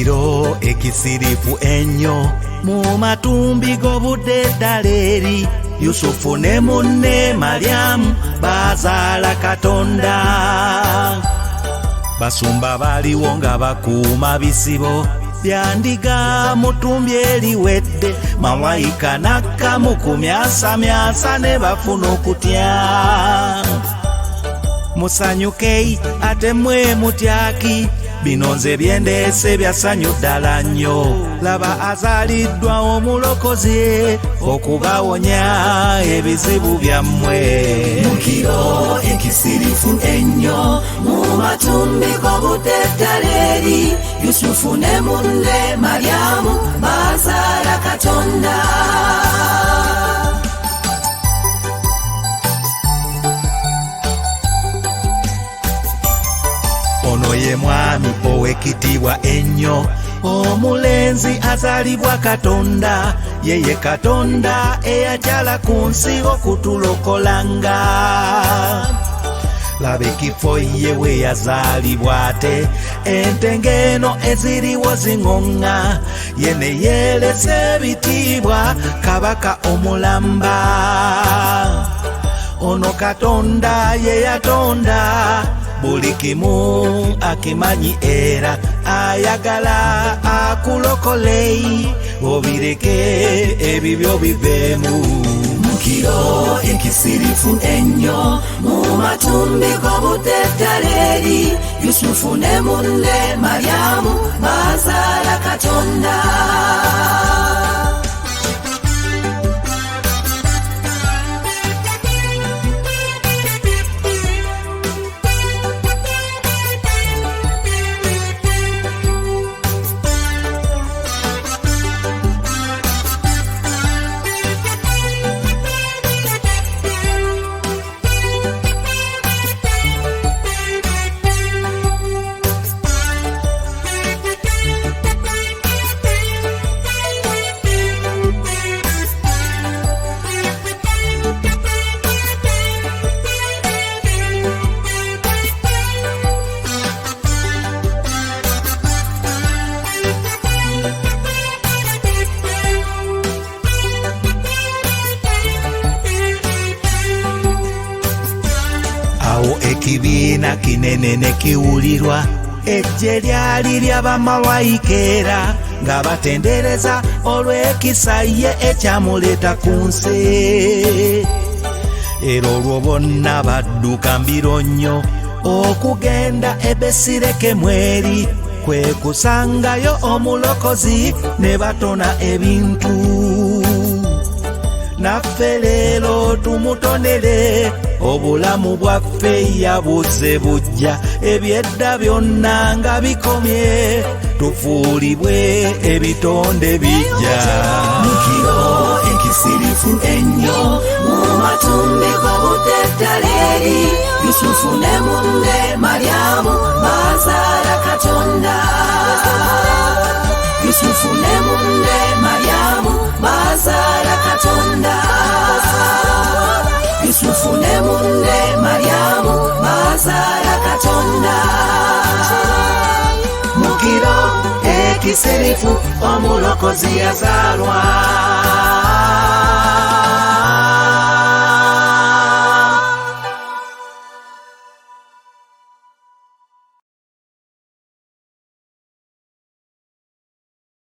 Mukiro ekisirifu ennyo mu matumbi g'obudde eddala eri Yusufu ne munne Maryamu bazaala Katonda. Basumba baliwo nga bakuuma bisibo bya ndiga mu ttumbi eriwedde, malayika nakka mu kumyasamyasa ne bafuna okutya. Musanyuke ate mmwe mutyaki, bino nze byendeese bya ssanyu ddala nnyo. Laba azaaliddwa omulokozi okubawonya ebizibu byammwe. Mukiro ekisirifu ennyo mu matumbi g'obudde eddala eri Yusufu ne munne Maryamu bazaala Katonda. Ono ye mwami ow'ekitiibwa ennyo, omulenzi azaalibwa Katonda, yeye Katonda eyakyala ku nsi okutulokolanga. Laba ekifo ye we yazaalibwa ate, ente eno eziriwo ziŋoŋŋa, ye ne yeelesa ebitiibwa kabaka omulamba. Ono Katonda ye yatonda buli kimu akimanyi era ayagala akulokole, obireke ebibyo biveemu. Mukiro ekisirifu ennyo mu matumbi g'obudde eddala eri Yusufu ne munne Maryamu bazaala Katonda. Awo ekibiina kinene ne kiwulirwa, ejje lyali ly'abamalayika era nga batendereza olw'ekisa ye ekyamuleeta ku nsi. Era olwo bonna badduka mbiro nnyo okugenda e Besirekemu eri, kwe kusangayo omulokozi ne batona ebintu. Naffe leero tumutonere, obulamu bwaffe yabuze bujja, ebyedda byonna nga bikomye, tufuulibwe ebitonde bijja. Mukiro ekisirifu ennyo mu matumbi g'obudde eddala eri Yusufu ne munne Maryamu bazaala Katonda. Yusufu ne munne Maryamu bazaala Katonda. Yusufu ne munne Maryamu bazaala Katonda. Mukiro ekisirifu omulokozi yazaalwa.